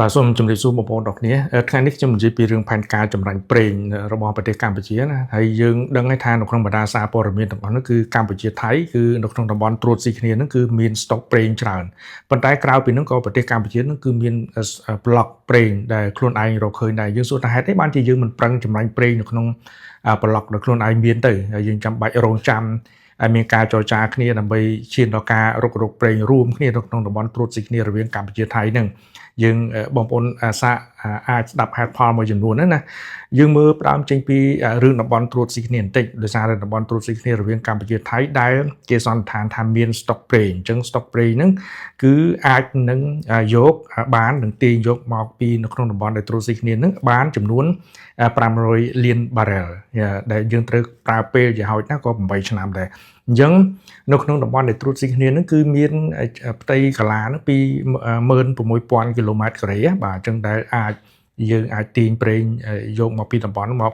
បាទសូមជម្រាបសួរបងប្អូនទាំងគ្នាថ្ងៃនេះខ្ញុំនិយាយពីរឿងផែនការចម្រាញ់ប្រេងរបស់ប្រទេសកម្ពុជាណាហើយយើងដឹងហើយថានៅក្នុងបណ្ដាសារព័ត៌មានទាំងអស់នោះគឺកម្ពុជាថៃគឺនៅក្នុងតំបន់ត្រួតស៊ីគ្នាហ្នឹងគឺមានស្តុកប្រេងច្រើនប៉ុន្តែក្រៅពីហ្នឹងក៏ប្រទេសកម្ពុជាហ្នឹងគឺមានប្លុកប្រេងដែលខ្លួនឯងរកឃើញដែរយើងសួរថាហេតុអីបានជាយើងមិនប្រឹងចម្រាញ់ប្រេងនៅក្នុងប្លុកដែលខ្លួនឯងមានទៅហើយយើងចាំបាច់រងចាំឲ្យមានការចរចាគ្នាដើម្បីឈានដល់ការរុករកប្រេងរួមគ្នានៅក្នុងតំបន់ត្រួតស៊ីគ្នារវាងកម្ពុជាថៃហ្នឹងយើងបងប្អូនសាកអាចស្ដាប់ហេតុផលមួយចំនួនណាយើងមើលផ្ដើមចេញពីរឿងតំបន់ត្រួតស៊ីគ្នាបន្តិចដោយសារតំបន់ត្រួតស៊ីគ្នារវាងកម្ពុជាថៃដែលគេសន្និដ្ឋានថាមានស្តុកប្រេងអញ្ចឹងស្តុកប្រេងហ្នឹងគឺអាចនឹងយកបាននឹងទាញយកមកពីនៅក្នុងតំបន់ដែលត្រួតស៊ីគ្នាហ្នឹងបានចំនួន500លានបារ៉ែលដែលយើងត្រូវប្រើពេលជាហោចណាស់ក៏8ឆ្នាំដែរអញ្ចឹងនៅក្នុងតំបន់ដែលត្រួតស៊ីគ្នាហ្នឹងគឺមានផ្ទៃកាឡាហ្នឹងពី16000គីឡូម៉ែត្រការ៉េបាទអញ្ចឹងដែលយើងអាចទាញប្រេងយកមកពីតំបន់មក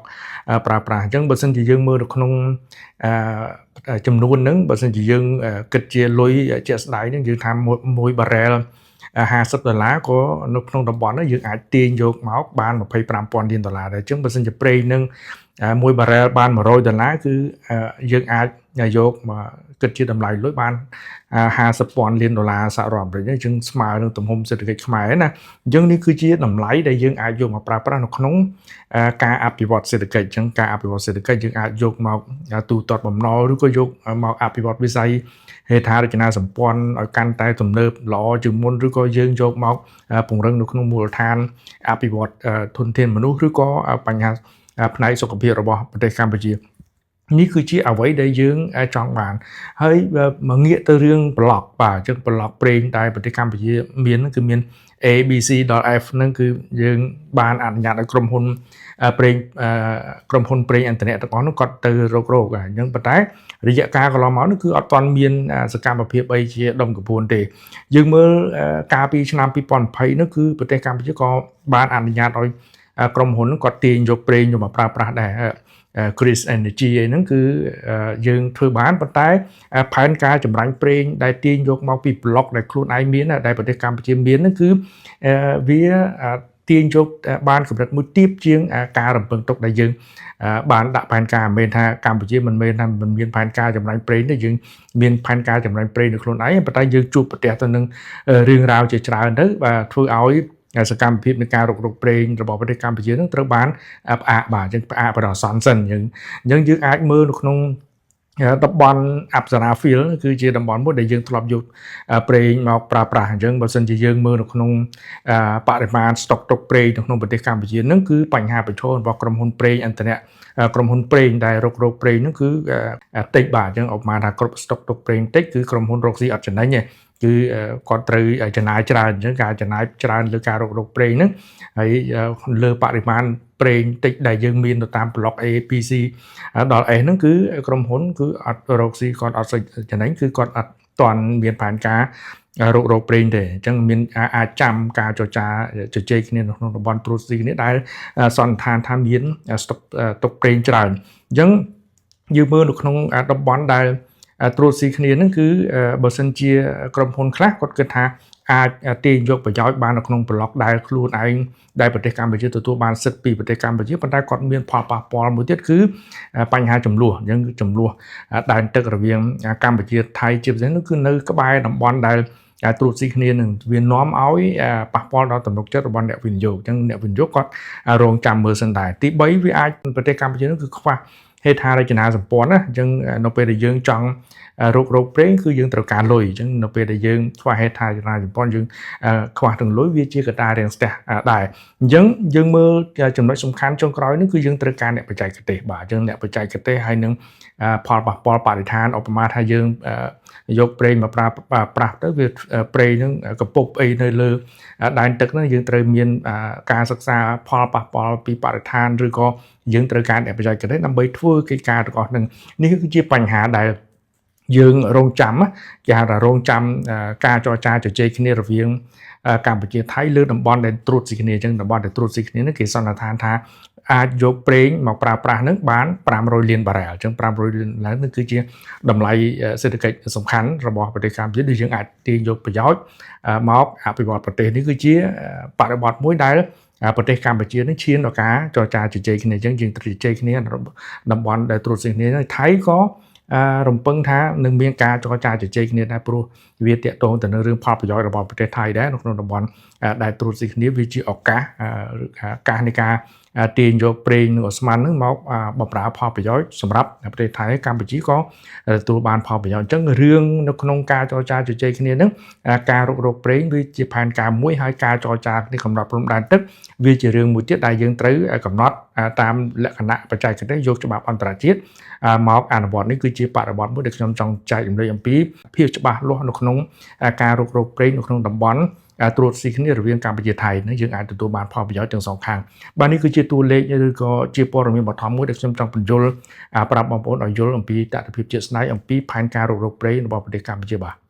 ប្រើប្រាស់អញ្ចឹងបើសិនជាយើងមើលនៅក្នុងចំនួនហ្នឹងបើសិនជាយើងគិតជាលុយជាក់ស្ដែងហ្នឹងយើងថា1បារ៉ែល$50ក៏នៅក្នុងតំបន់ហ្នឹងយើងអាចទាញយកមកបាន$25000លានដែរអញ្ចឹងបើសិនជាប្រេងហ្នឹង1បារ៉ែលបាន$100គឺយើងអាចយកមកគិតជាតម្លៃលុយបាន$50,000លានសហរដ្ឋអាមេរិកអញ្ចឹងស្មើនឹងទំហំសេដ្ឋកិច្ចខ្មែរណាអញ្ចឹងនេះគឺជាតម្លៃដែលយើងអាចយកមកប្រើប្រាស់នៅក្នុងការអភិវឌ្ឍសេដ្ឋកិច្ចអញ្ចឹងការអភិវឌ្ឍសេដ្ឋកិច្ចយើងអាចយកមកទូទាត់បំណុលឬក៏យកមកអភិវឌ្ឍវិស័យហេដ្ឋារចនាសម្ព័ន្ធឲ្យកាន់តែទំនើបល្អជាងមុនឬក៏យើងយកមកពង្រឹងនៅក្នុងមូលដ្ឋានអភិវឌ្ឍធនធានមនុស្សឬក៏បញ្ហាផ្នែកសុខភាពរបស់ប្រទេសកម្ពុជានេះគឺជាអ្វីដែលយើងចង់បានហើយមកងាកទៅរឿងប្លុកបាទអញ្ចឹងប្លុកប្រេងដែលប្រទេសកម្ពុជាមានគឺមាន A B C ដល់ F ហ្នឹងគឺយើងបានអនុញ្ញាតឲ្យក្រុមហ៊ុនប្រេងឥន្ធនៈទាំងអស់នោះគាត់ទៅរកអញ្ចឹងប៉ុន្តែរយៈកាលកន្លងមកនោះគឺអត់ទាន់មានសកម្មភាពអីជាដុំកំភួនទេយើងមើលកាលពីឆ្នាំ2020នោះគឺប្រទេសកម្ពុជាក៏បានអនុញ្ញាតឲ្យក្រុមហ៊ុនគាត់ទាញយកប្រេងយកមកប្រើប្រាស់ដែរChris Energy ហ្នឹងគឺយើងធ្វើបានប៉ុន្តែផែនការចម្រាញ់ប្រេងដែលទាញយកមកពីប្លុកដែលខ្លួនឯងមានដែលប្រទេសកម្ពុជាមានហ្នឹងគឺវាទាញយកបានកម្រិតមួយទាបជាងការរំពឹងទុកដែលយើងបានដាក់ផែនការមិនមែនថាកម្ពុជាមិនមែនថាមិនមានផែនការចម្រាញ់ប្រេងទេយើងមានផែនការចម្រាញ់ប្រេងនៅខ្លួនឯងប៉ុន្តែយើងជួបប្រទះទៅនឹងរឿងរ៉ាវជាច្រើនទៅបាទធ្វើឲ្យសកម្មភាពនៃការរុករកប្រេងរបស់ប្រទេសកម្ពុជានឹងត្រូវបានផ្អាកបាទអញ្ចឹងផ្អាកបដិសន្នសិនអញ្ចឹងយើងអាចមើលនៅក្នុងតំបន់អប្សរា Field គឺជាតំបន់មួយដែលយើងធ្លាប់យកប្រេងមកប្រើប្រាស់អញ្ចឹងបើសិនជាយើងមើលនៅក្នុងបរិមាណស្តុកទុកប្រេងនៅក្នុងប្រទេសកម្ពុជានឹងគឺបញ្ហាប្រឈមរបស់ក្រុមហ៊ុនប្រេងឥន្ធនៈក្រុមហ៊ុនប្រេងដែលរកប្រេងនោះគឺតិចបាទអញ្ចឹងឧបមាថាគ្រប់ស្តុកទុកប្រេងតិចគឺក្រុមហ៊ុនរកស៊ីអត់ចំណេញទេគឺគាត់ត្រូវចំណាយច្រើនអញ្ចឹងការចំណាយច្រើនលើការរកប្រេងហ្នឹងហើយលើបរិមាណប្រេងតិចដែលយើងមាននៅតាមប្លុក A B C ដល់ S ហ្នឹងគឺក្រុមហ៊ុនគឺអត់រកស៊ីគាត់អត់ចំណេញគឺគាត់អត់ទាន់មានផែនការរកប្រេងទេអញ្ចឹងមានអាចចាំការចរចាជជែកគ្នានៅក្នុងតំបន់ត្រួតស៊ីគ្នាដែលសន្និដ្ឋានថាមានស្តុកទុកប្រេងច្រើនអញ្ចឹងយើងមើលនៅក្នុងតំបន់ដែលត្រួតស៊ីគ្នាហ្នឹងគឺបើសិនជាក្រុមហ៊ុនខ្លះគាត់គិតថាអាចទាញយកប្រយោជន៍បាននៅក្នុងប្លុកដែលខ្លួនឯងដែលប្រទេសកម្ពុជាទទួលបានសិទ្ធិពីប្រទេសកម្ពុជាប៉ុន្តែគាត់មានផលប៉ះពាល់មួយទៀតគឺបញ្ហាចំនួនអញ្ចឹងចំនួនដែនទឹករវាងកម្ពុជាថៃជាពិសេសនោះគឺនៅក្បែរតំបន់ដែលត្រួតស៊ីគ្នានឹងវានាំឲ្យប៉ះពាល់ដល់ទំនុកចិត្តរបស់អ្នកវិនិយោគអញ្ចឹងអ្នកវិនិយោគគាត់រងចាំមើលសិនដែរទី3វាអាចប្រទេសកម្ពុជានោះគឺខ្វះហេដ្ឋារចនាសម្ព័ន្ធណាអញ្ចឹងនៅពេលដែលយើងចង់រកប្រេងគឺយើងត្រូវការលុយអញ្ចឹងនៅពេលដែលយើងខ្វះហេដ្ឋារចនាសម្ព័ន្ធយើងខ្វះទាំងលុយវាជាកត្តារាំងស្ទះដែរអញ្ចឹងយើងមើលចំណុចសំខាន់ចុងក្រោយនេះគឺយើងត្រូវការអ្នកបច្ចេកទេសបាទអញ្ចឹងអ្នកបច្ចេកទេសហើយនឹងផលប៉ះពាល់បរិស្ថានឧបមាថាយើងយកប្រេងមកប្រាស់ទៅវាប្រេងហ្នឹងកពុបអីនៅលើដែនទឹកហ្នឹងយើងត្រូវមានការសិក្សាផលប៉ះពាល់ពីបរិស្ថានឬក៏យើងត្រូវការអ្នកបច្ចេកទេសដើម្បីធ្វើកិច្ចការទាំងអស់ហ្នឹងនេះគឺជាបញ្ហាដែលយើងរងចាំគេហៅថារងចាំការចរចាជជែកគ្នារវាងកម្ពុជាថៃលើតំបន់ដែលត្រួតស៊ីគ្នាអញ្ចឹងតំបន់ដែលត្រួតស៊ីគ្នានេះគេសន្និដ្ឋានថា អាចយកប្រេងមកប្រើប្រាស់នឹងបាន500លានបារ៉ែលអញ្ចឹង500លានឡើងនឹងគឺជាតម្លៃសេដ្ឋកិច្ចសំខាន់របស់ប្រទេសកម្ពុជាដែលយើងអាចទាញយកប្រយោជន៍មកអភិវឌ្ឍប្រទេសនេះគឺជាបរិបទមួយដែលប្រទេសកម្ពុជានឹងឈានដល់ការចរចាជជែកគ្នាអញ្ចឹងយើងត្រូវជជែកគ្នាតំបន់ដែលត្រួតស៊ីគ្នាថៃក៏រំពឹងថានឹងមានការចរចាជជែកគ្នាដែរព្រោះវាទាក់ទងទៅនឹងរឿងផលប្រយោជន៍របស់ប្រទេសថៃដែរនៅក្នុងតំបន់ដែលត្រួតស៊ីគ្នាវាជាឱកាសនៃការទាញយកប្រេងនិងអូស្មန်នឹងមកបម្រើផលប្រយោជន៍សម្រាប់ប្រទេសថៃកម្ពុជាក៏ទទួលបានផលប្រយោជន៍អញ្ចឹងរឿងនៅក្នុងការចរចាជជែកគ្នានឹងការរុករកប្រេងវាជាផែនការមួយហើយការចរចាគ្នាកំណត់ព្រំដែនទឹកវាជារឿងមួយទៀតដែលយើងត្រូវកំណត់តាមលក្ខណៈបច្ចេកទេសយកច្បាប់អន្តរជាតិមកអនុវត្តនេះគឺជាបរិបទមួយដែលខ្ញុំចង់ចែករំលែកអំពីភាពច្បាស់លាស់នៅក្នុងការរុករកប្រេងនៅក្នុងតំបន់ត្រួតស៊ីគ្នារវាងកម្ពុជាថៃនេះយើងអាចទទួលបានផលប្រយោជន៍ទាំងសងខាងបាទនេះគឺជាតួលេខឬក៏ជាព័ត៌មានបឋមមួយដែលខ្ញុំចង់បញ្យល់ប្រាប់បងប្អូនឲ្យយល់អំពីតថភាពជាក់ស្ដែងអំពីផែនការរុករកប្រេងរបស់ប្រទេសកម្ពុជាបាទ